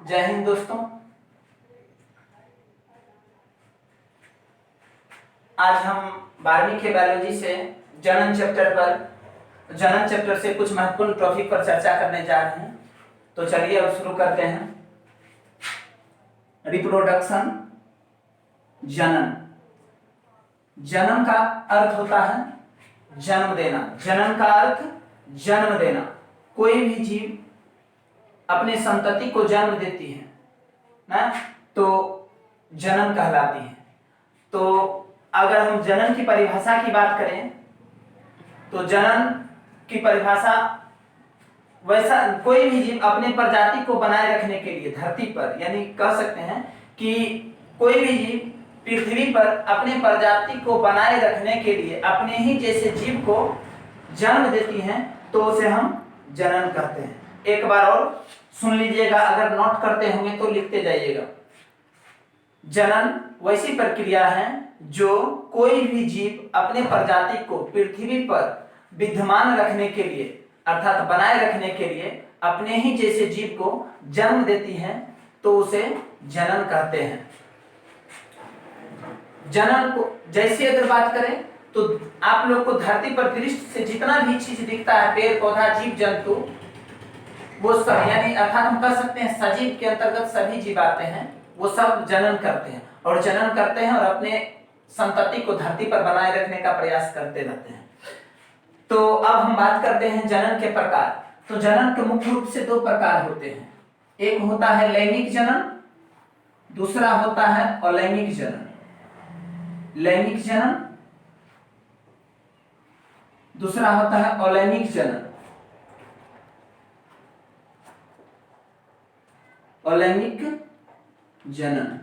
जय हिंद दोस्तों। आज हम 12वीं के बायोलॉजी से जनन चैप्टर से कुछ महत्वपूर्ण टॉपिक पर चर्चा करने जा रहे हैं। तो चलिए अब शुरू करते हैं। रिप्रोडक्शन, जनन। जनन का अर्थ होता है जन्म देना। जनन का अर्थ जन्म देना। कोई भी जीव अपने संतति को जन्म देती है ना, तो जनन कहलाती है। तो अगर हम जनन की परिभाषा की बात करें तो जनन की परिभाषा वैसा कोई भी जीव अपने प्रजाति को बनाए रखने के लिए धरती पर, यानी कह सकते हैं कि कोई भी जीव पृथ्वी पर अपने प्रजाति को बनाए रखने के लिए अपने ही जैसे जीव को जन्म देती हैं, तो उसे हम जनन कहते हैं। एक बार और सुन लीजिएगा, अगर नोट करते होंगे तो लिखते जाइएगा। जनन वैसी प्रक्रिया है जो कोई भी जीव अपने प्रजाति को पृथ्वी पर विद्यमान रखने के लिए अर्थात बनाए रखने के लिए अपने ही जैसे जीव को जन्म देती है, तो उसे जनन कहते हैं। जनन को जैसे अगर बात करें तो आप लोग को धरती पर दृष्टि से जितना भी चीज दिखता है, पेड़ पौधा जीव जंतु, वो सब यानी अर्थात हम कह सकते हैं सजीव के अंतर्गत सभी जीव आते हैं, वो सब जनन करते हैं और अपने संतति को धरती पर बनाए रखने का प्रयास करते रहते हैं। तो अब हम बात करते हैं जनन के प्रकार। तो जनन के मुख्य रूप से दो प्रकार होते हैं। एक होता है लैंगिक जनन, दूसरा होता है अलैंगिक जनन। लैंगिक जनन, दूसरा होता है अलैंगिक जनन। अलैंगिक जनन।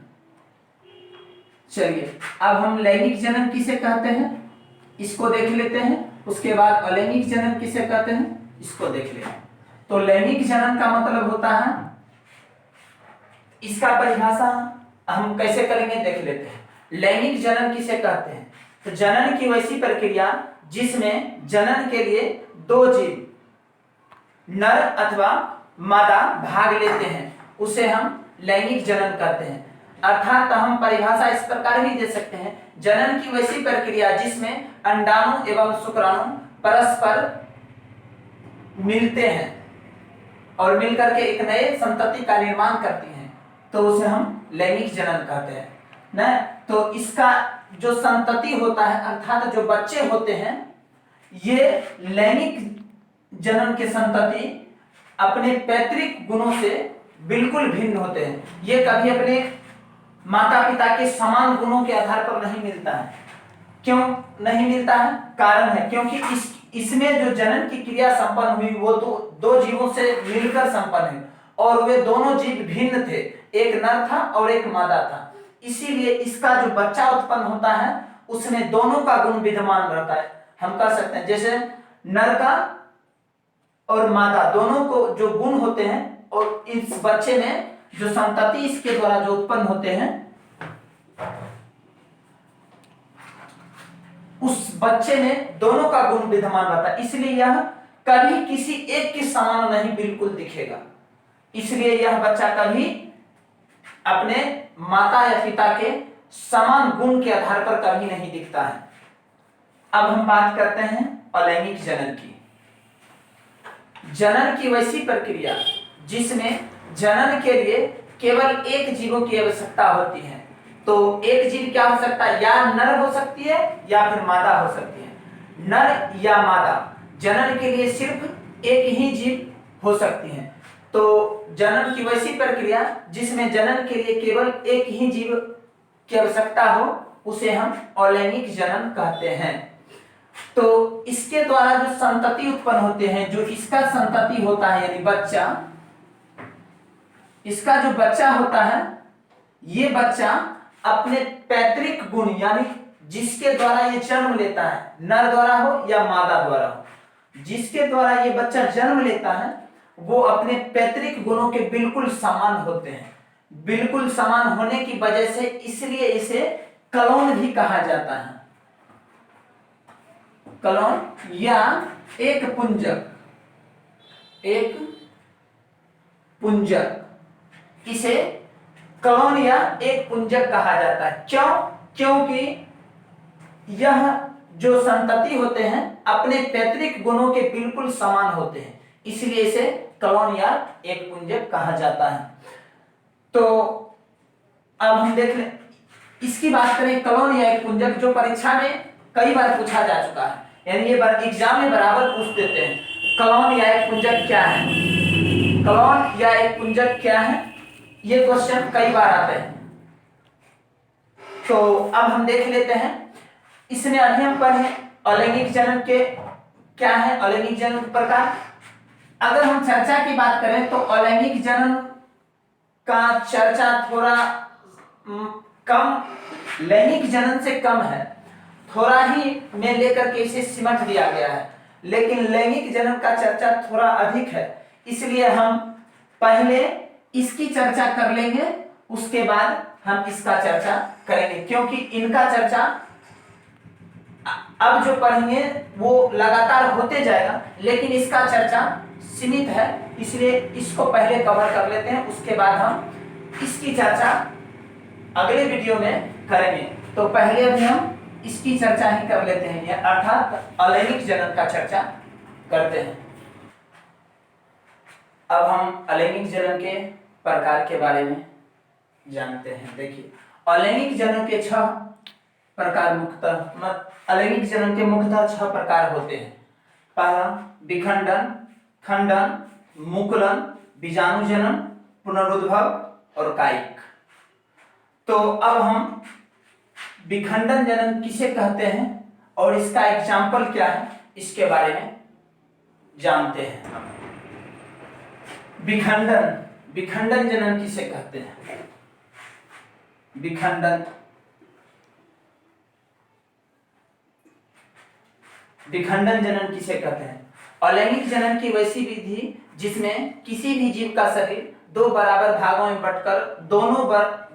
चलिए अब हम लैंगिक जनन किसे कहते हैं इसको देख लेते हैं, उसके बाद अलैंगिक जनन किसे कहते हैं इसको देख लेते हैं। तो लैंगिक जनन का मतलब होता है, इसका परिभाषा हम कैसे करेंगे देख लेते हैं। लैंगिक जनन किसे कहते हैं? तो जनन की वैसी प्रक्रिया जिसमें जनन के लिए दो जीव नर अथवा मादा भाग लेते हैं, उसे हम लैंगिक जनन कहते हैं। अर्थात हम परिभाषा इस प्रकार भी दे सकते हैं, जनन की वैसी प्रक्रिया जिसमें अंडाणु एवं शुक्राणु परस्पर मिलते हैं और मिलकर के एक नए संतति का निर्माण करती हैं, तो उसे हम लैंगिक जनन कहते हैं ना। तो इसका जो संतति होता है अर्थात जो बच्चे होते हैं, ये लैंगिक जनन के संतति अपने पैतृक गुणों से बिल्कुल भिन्न होते हैं। ये कभी अपने माता पिता के समान गुणों के आधार पर नहीं मिलता है। क्यों नहीं मिलता है? कारण है क्योंकि इसमें जो जनन की क्रिया संपन्न हुई वो दो जीवों से मिलकर संपन्न है और वे दोनों जीव भिन्न थे, एक नर था और एक मादा था। इसीलिए इसका जो बच्चा उत्पन्न होता है उसमें दोनों का गुण विद्यमान रहता है। हम कह सकते हैं जैसे नर का और मादा दोनों को जो गुण होते हैं और इस बच्चे में जो संतति इसके द्वारा जो उत्पन्न होते हैं, उस बच्चे में दोनों का गुण विद्यमान रहता है। इसलिए यह कभी किसी एक के समान नहीं बिल्कुल दिखेगा। इसलिए यह बच्चा कभी अपने माता या पिता के समान गुण के आधार पर कभी नहीं दिखता है। अब हम बात करते हैं अलैंगिक जनन की। जनन की वैसी प्रक्रिया जिसमें जनन के लिए केवल एक जीवों की आवश्यकता होती है। तो एक जीव क्या हो सकता है? या नर हो सकती है या फिर मादा हो सकती है। नर या मादा जनन के लिए सिर्फ एक ही जीव हो सकती है। तो जनन की वैसी प्रक्रिया जिसमें जनन के लिए केवल एक ही जीव की आवश्यकता हो, उसे हम अलैंगिक जनन कहते हैं। तो इसके द्वारा जो संतति उत्पन्न होते हैं, जो इसका संतति होता है यानी बच्चा, इसका जो बच्चा होता है, ये बच्चा अपने पैतृक गुण यानी जिसके द्वारा ये जन्म लेता है, नर द्वारा हो या मादा द्वारा हो, जिसके द्वारा ये बच्चा जन्म लेता है वो अपने पैतृक गुणों के बिल्कुल समान होते हैं। बिल्कुल समान होने की वजह से इसलिए इसे क्लोन भी कहा जाता है। क्लोन या एक पुंजक, एक पुंजक इसे कलोन या एक पुंजक कहा जाता है। क्यों? क्योंकि यह जो संतति होते हैं अपने पैतृक गुणों के बिल्कुल समान होते हैं, इसलिए इसे कलोन या एक पुंजक कहा जाता है। तो अब हम देख लें, इसकी बात करें कलोन या एक पुंजक, जो परीक्षा में कई बार पूछा जा चुका है, यानी ये एग्जाम में बराबर पूछ देते हैं कलोन या एक पुंजक क्या है, कलोन या एक पुंजक क्या है, ये क्वेश्चन कई बार आते हैं। तो अब हम देख लेते हैं, इसमें अभी हम पढ़े अलैंगिक जनन के क्या है, अलैंगिक जनन प्रकार। अगर हम चर्चा की बात करें तो अलैंगिक जनन का चर्चा थोड़ा कम, लैंगिक जनन से कम है, थोड़ा ही में लेकर के इसे सिमट दिया गया है, लेकिन लैंगिक जनन का चर्चा थोड़ा अधिक है, इसलिए हम पहले इसकी चर्चा कर लेंगे, उसके बाद हम इसका चर्चा करेंगे, क्योंकि इनका चर्चा अब जो पढ़ेंगे वो लगातार होते जाएगा, लेकिन इसका चर्चा सीमित है, इसलिए इसको पहले कवर कर लेते हैं, उसके बाद हम इसकी चर्चा अगले वीडियो में करेंगे। तो पहले अभी हम इसकी चर्चा ही कर लेते हैं, अर्थात अलैंगिक जनन का चर्चा करते हैं। अब हम अलैंगिक जनन के प्रकार के बारे में जानते हैं। देखिए, अलैंगिक जनन के 6 प्रकार मुख्यतः, अलैंगिक जनन के मुख्यतः 6 प्रकार होते हैं। पहला विखंडन, खंडन, मुकुलन, बीजाणु जनन, पुनरुद्भव और कायिक। तो अब हम विखंडन जनन किसे कहते हैं और इसका एग्जाम्पल क्या है, इसके बारे में जानते हैं। विखंडन जनन किसे कहते हैं? विखंडन जनन किसे कहते हैं? अलैंगिक जनन की वैसी विधि जिसमें किसी भी जीव का शरीर 2 बराबर भागों में बंटकर दोनों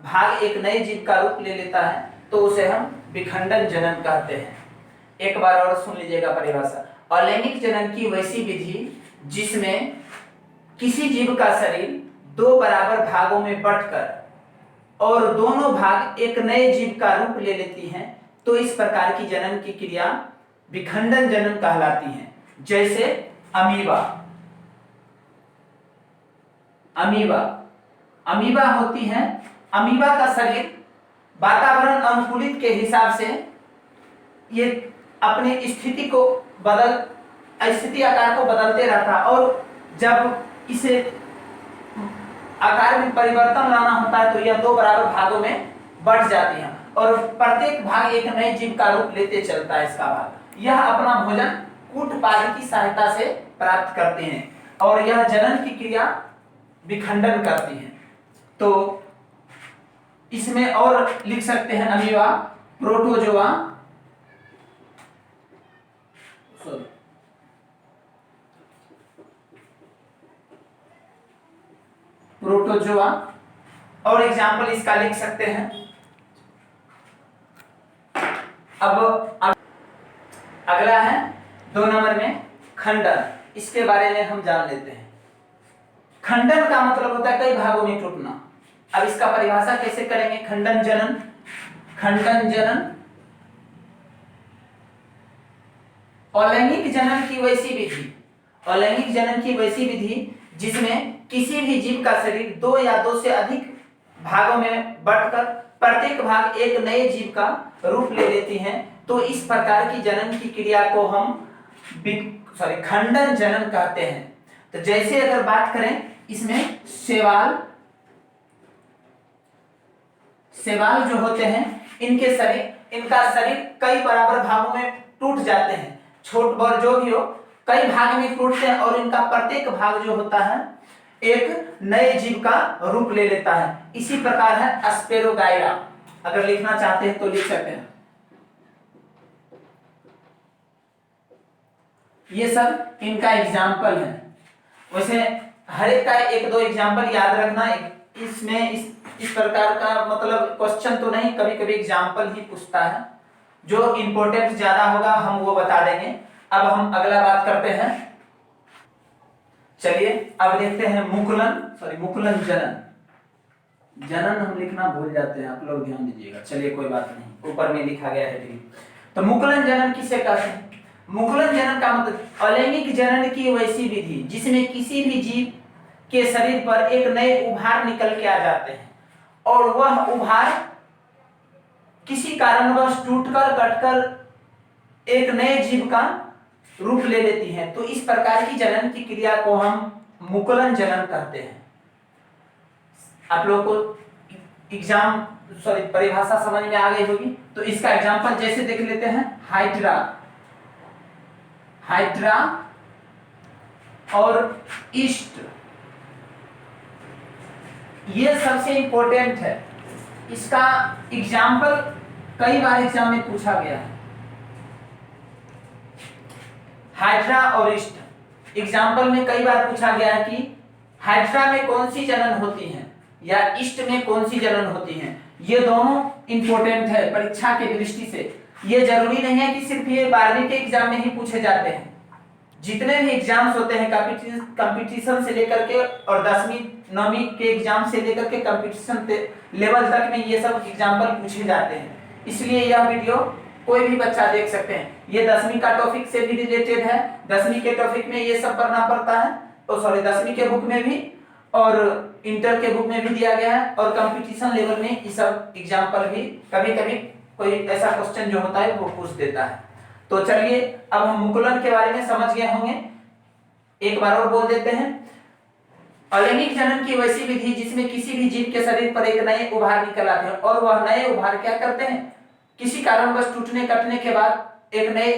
भाग एक नए जीव का रूप ले लेता है, तो उसे हम विखंडन जनन कहते हैं। एक बार और सुन लीजिएगा परिभाषा। अलैंगिक जनन की वैसी विधि जिसमें किसी जीव का शरीर 2 बराबर भागों में बंटकर और दोनों भाग एक नए जीव का रूप ले लेती हैं, तो इस प्रकार की जनन की क्रिया विखंडन जनन कहलाती है। जैसे अमीबा होती है। अमीबा का शरीर वातावरण अनुकूलित के हिसाब से ये अपनी स्थिति आकार को बदलते रहता है, और जब इसे आकार में परिवर्तन लाना होता है तो यह 2 बराबर भागों में बढ़ जाती है और प्रत्येक भाग एक नए जीव का रूप लेते चलता है। इसका भाग यह अपना भोजन कूटपाद की सहायता से प्राप्त करते हैं और यह जनन की क्रिया विखंडन करती है। तो इसमें और लिख सकते हैं अमीबा, प्रोटोजोआ और एग्जाम्पल इसका लिख सकते हैं। अब अगला है 2 नंबर में खंडन, इसके बारे में हम जान लेते हैं। खंडन का मतलब होता है कई भागों में टूटना। अब इसका परिभाषा कैसे करेंगे? खंडन जनन अलैंगिक जनन की वैसी विधि जिसमें किसी भी जीव का शरीर 2 या 2 से अधिक भागों में बंटकर प्रत्येक भाग एक नए जीव का रूप ले लेती हैं, तो इस प्रकार की जनन की क्रिया को हम खंडन जनन कहते हैं। तो जैसे अगर बात करें, इसमें शैवाल जो होते हैं इनका शरीर कई बराबर भागों में टूट जाते हैं, छोट बड़ जो भी हो कई भाग में टूटते हैं और इनका प्रत्येक भाग जो होता है एक नए जीव का रूप ले लेता है। इसी प्रकार है स्पेरोगाइरा, अगर लिखना चाहते हैं तो लिख सकते हैं। ये सब इनका एग्जाम्पल है। वैसे हर एक का 1-2 एग्जाम्पल याद रखना। इसमें इस प्रकार का मतलब क्वेश्चन तो नहीं, कभी कभी एग्जाम्पल ही पूछता है। जो इंपॉर्टेंट ज्यादा होगा हम वो बता देंगे। अब हम अगला बात करते हैं। चलिए अब देखते हैं मुकुलन जनन। जनन हम लिखना भूल जाते हैं, आप लोग ध्यान दीजिएगा। चलिए कोई बात नहीं, ऊपर में लिखा गया है ठीक। तो मुकुलन जनन किसे कहते हैं? मुकुलन जनन का मतलब अलैंगिक जनन की वैसी विधि जिसमें किसी भी जीव के शरीर पर एक नए उभार निकल के आ जाते हैं और वह उभार किसी कारणवश टूटकर कटकर एक नए जीव का रूप ले लेती है। तो इस प्रकार की जनन की क्रिया को हम मुकुलन जनन कहते हैं। आप लोगों को एग्जाम परिभाषा समझ में आ गई होगी। तो इसका एग्जांपल जैसे देख लेते हैं, हाइड्रा, हाइड्रा और ईस्ट, ये सबसे इंपॉर्टेंट है। इसका एग्जाम्पल कई बार एग्जाम में पूछा गया है। हाइड्रा और ईस्ट एग्जाम्पल में कई बार पूछा गया है कि हाइड्रा में कौन सी जनन होती है या ईस्ट में कौन सी जनन होती है। ये दोनों इंपॉर्टेंट है परीक्षा की दृष्टि से। ये जरूरी नहीं है कि सिर्फ ये 12वीं के एग्जाम में ही पूछे जाते हैं। जितने भी एग्जाम्स होते हैं कंपटीशन से लेकर के और 10वीं 9वीं के एग्जाम से लेकर के कंपटीशन लेवल तक में ये सब एग्जाम्पल पूछे जाते हैं। इसलिए यह वीडियो कोई भी बच्चा देख सकते हैं। ये 10वीं का टॉपिक से भी रिलेटेड है। 10वीं के टॉपिक में ये सब पढ़ना पड़ता है, और सॉरी 10वीं के बुक में भी और इंटर के बुक में भी दिया गया है, और कंपटीशन लेवल में ये सब एग्जाम्पल भी कभी कभी कोई ऐसा क्वेश्चन जो होता है वो पूछ देता है। तो चलिए अब हम मुकुलन के बारे में समझ गए होंगे, एक बार और बोल देते हैं। अलैंगिक जनन की वैसी विधि जिसमें किसी भी जीव के शरीर पर एक नए उभार निकल आते हैं और वह नए उभार क्या करते हैं, किसी कारणवश टूटने कटने के बाद एक नए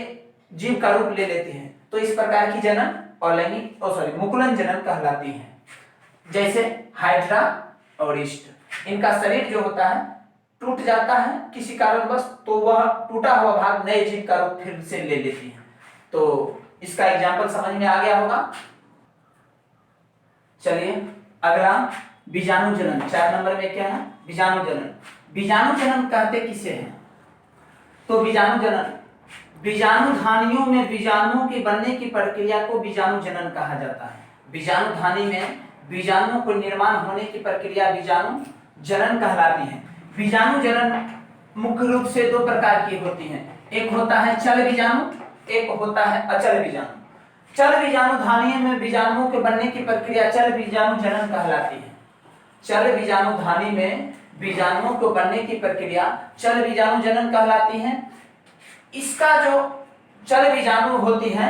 जीव का रूप ले लेते हैं। तो इस प्रकार की जनन अलैंगिक मुकुलन जनन कहलाती है। जैसे हाइड्रा और ईस्ट, इनका शरीर जो होता है टूट जाता है किसी कारणवश, तो वह टूटा हुआ भाग नए जीव का रूप फिर से ले लेती है। तो इसका एग्जाम्पल समझ में आ गया होगा। चलिए अगला बीजाणु जनन, 4 नंबर में क्या है, बीजाणु जनन। बीजाणु जनन कहते किसे हैं? तो बीजाणु जनन, बीजाणु धानियों में बीजाणुओं के बनने की प्रक्रिया को बीजाणु जनन कहा जाता है। बीजाणु धानी में बीजाणुओं को निर्माण होने की प्रक्रिया बीजाणु जनन कहलाती है। बीजाणु जनन मुख्य रूप से 2 प्रकार की होती है, एक होता है चल बीजाणु, एक होता है अचल बीजाणु। चल बीजाणु धानी में बीजाणुओं के बनने की प्रक्रिया चल बीजाणु जनन कहलाती है। चल बीजाणु धानी में बीजाणुओं को बनने की प्रक्रिया चल बीजाणु जनन कहलाती है। इसका जो चल बीजाणु होती है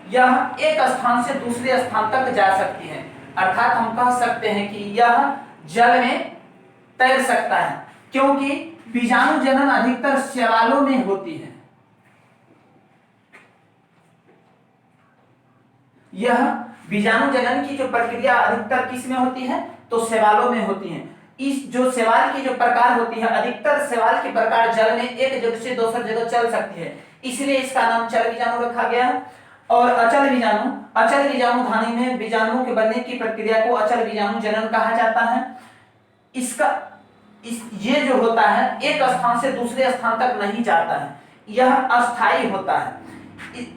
यह एक स्थान से दूसरे स्थान तक जा सकती है, अर्थात हम कह सकते हैं कि यह जल में तैर सकता है, क्योंकि बीजाणु जनन अधिकतर शैवालों में होती है। यह बीजाणु जनन की जो प्रक्रिया अधिकतर किस में होती है, तो शैवालों में होती है। इस जो शैवाल की जो प्रकार होती है, अधिकतर शैवाल की प्रकार जल में एक जगह से दूसरी जगह चल सकती है, इसलिए इसका नाम चल बीजाणु रखा गया है। और अचल बीजाणु, अचल बीजाणु धानी में बीजाणुओं के बनने की प्रक्रिया को अचल बीजाणु जनन कहा जाता है। ये जो होता है एक स्थान से दूसरे स्थान तक नहीं जाता है, यह अस्थायी होता है,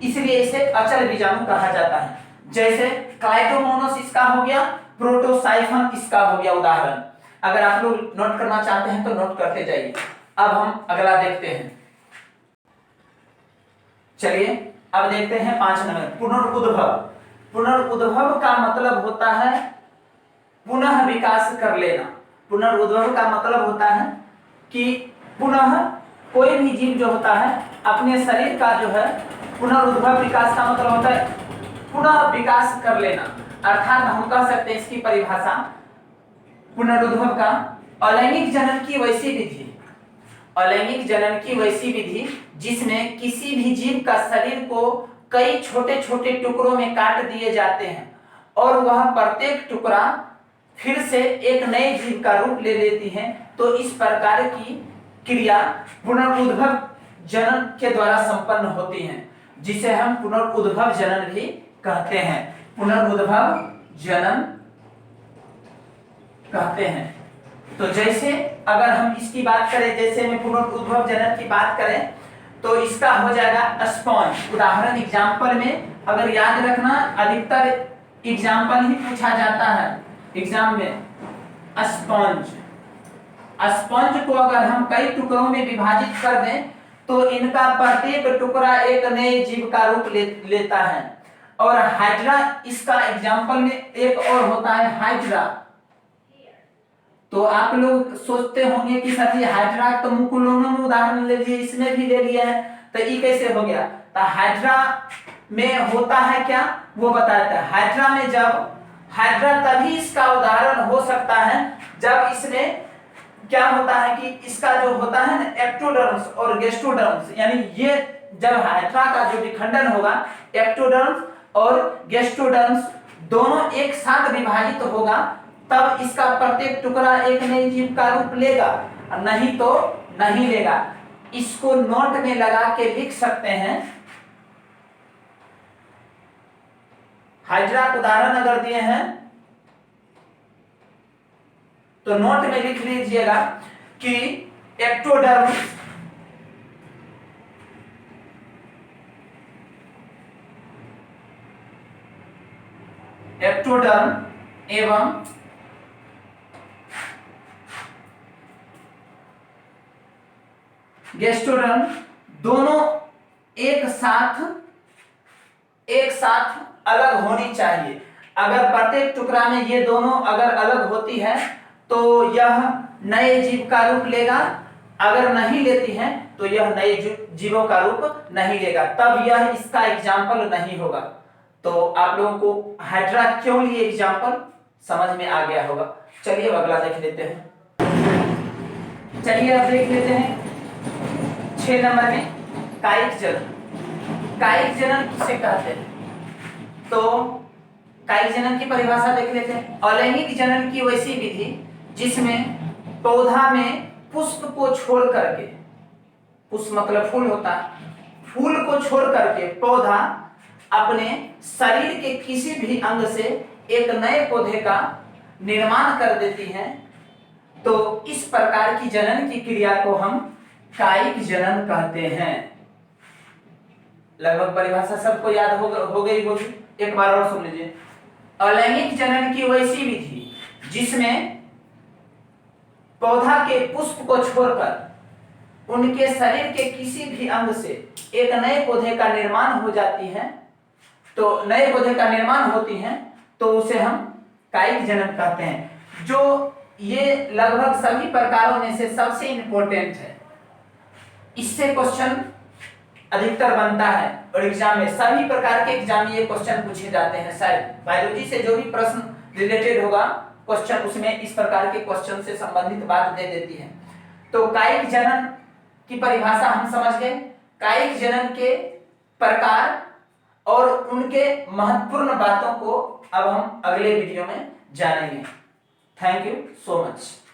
इसलिए इसे अचल बीजाणु कहा जाता है। जैसे क्लाइटोमोनस इसका हो गया, प्रोटोसाइफन इसका हो गया उदाहरण। अगर आप लोग नोट करना चाहते हैं तो नोट करते जाइए। अब हम अगला देखते हैं। चलिए अब देखते हैं 5 नंबर, पुनरुद्भव। पुनरुद्भव का मतलब होता है पुनः विकास कर लेना। पुनरुद्भव का मतलब होता है कि पुनः कोई भी जीव जो होता है अपने शरीर का जो है पुनरुद्भव विकास का मतलब होता है पुनः विकास कर लेना। अर्थात हम कह सकते हैं इसकी परिभाषा पुनरुद्भव का अलैंगिक जनन की वैसी विधि, अलैंगिक जनन की वैसी विधि जिसमें किसी भी जीव का शरीर को कई छोटे छोटे टुकड़ों में काट दिए जाते हैं और वह प्रत्येक टुकड़ा फिर से एक नए जीव का रूप ले लेती है। तो इस प्रकार की क्रिया पुनरुद्भव जनन के द्वारा संपन्न होती है, जिसे हम पुनरुद्भव जनन भी कहते हैं। पुनरुद्भव जनन कहते हैं। तो जैसे अगर हम इसकी बात करें, जैसे में पुनरुद्भव जनन की बात करें तो इसका हो जाएगा स्पॉन्ज। उदाहरण एग्जाम्पल में अगर याद रखना, अधिकतर एग्जाम्पल ही पूछा जाता है एग्जाम में, स्पॉन्ज। स्पंज को अगर हम कई टुकड़ों में विभाजित कर दें तो इनका प्रत्येक टुकड़ा एक नए जीव का रूप लेता है। और हाइड्रा इसका एग्जाम्पल में एक और होता है हाइड्रा। तो आप लोग सोचते होंगे कि सर ये हाइड्रा तो मुकुलोनो में उदाहरण ले लिए, इसमें भी ले लिया है, तो ये कैसे हो गया? तो हाइड्रा में होता है क्या वो बताता है। हाइड्रा में जब हाइड्रा तभी इसका उदाहरण हो सकता है जब इसमें क्या होता है कि इसका जो होता है ना एक्टोडर्म्स और गेस्टोडर्म्स, यानी ये जब हाइड्रा का जो विखंडन होगा एक्टोडर्म्स और गेस्टोडर्म्स दोनों एक साथ विभाजित होगा, तब इसका प्रत्येक टुकड़ा एक नए जीव का रूप लेगा, नहीं तो नहीं लेगा। इसको नोट में लगा के लिख सकते हैं। हाइड्रा का उदाहरण अगर दिए हैं तो नोट में लिख लीजिएगा कि एक्टोडर्म एवं गेस्टोडर्म दोनों एक साथ अलग होनी चाहिए। अगर प्रत्येक टुकड़ा में ये दोनों अगर अलग होती है तो यह नए जीव का रूप लेगा, अगर नहीं लेती है तो यह नए जीवों का रूप नहीं लेगा, तब यह इसका एग्जाम्पल नहीं होगा। तो आप लोगों को हाइड्रा क्यों लिए एग्जाम्पल समझ में आ गया होगा। चलिए अगला देख लेते हैं। चलिए अब देख लेते हैं 6 नंबर में कायिक जनन। कायिक जनन किसे कहते हैं? तो कायिक जनन की परिभाषा देख लेते हैं। अलैंगिक जनन की वैसी विधि जिसमें पौधा में पुष्प को छोड़ करके, पुष्प मतलब फूल होता है, फूल को छोड़ करके पौधा अपने शरीर के किसी भी अंग से एक नए पौधे का निर्माण कर देती है, तो इस प्रकार की जनन की क्रिया को हम कायिक जनन कहते हैं। लगभग परिभाषा सबको याद हो गई होगी, एक बार और सुन लीजिए। अलैंगिक जनन की वैसी विधि जिसमें पौधा के पुष्प को छोड़कर उनके शरीर के किसी भी अंग से एक नए पौधे का निर्माण हो जाती है, तो नए पौधे का निर्माण होती है, तो उसे हम कायिक जनन कहते हैं। जो ये लगभग सभी प्रकारों में से सबसे इंपॉर्टेंट है, इससे क्वेश्चन अधिकतर बनता है और एग्जाम में सभी प्रकार के एग्जाम में ये क्वेश्चन पूछे जाते हैं। शायद बायोलॉजी से जो भी प्रश्न रिलेटेड होगा क्वेश्चन, उसमें इस प्रकार के क्वेश्चन से संबंधित बात दे देती है। तो कायिक जनन की परिभाषा हम समझ गए। कायिक जनन के प्रकार और उनके महत्वपूर्ण बातों को अब हम अगले वीडियो में जानेंगे। Thank you so much.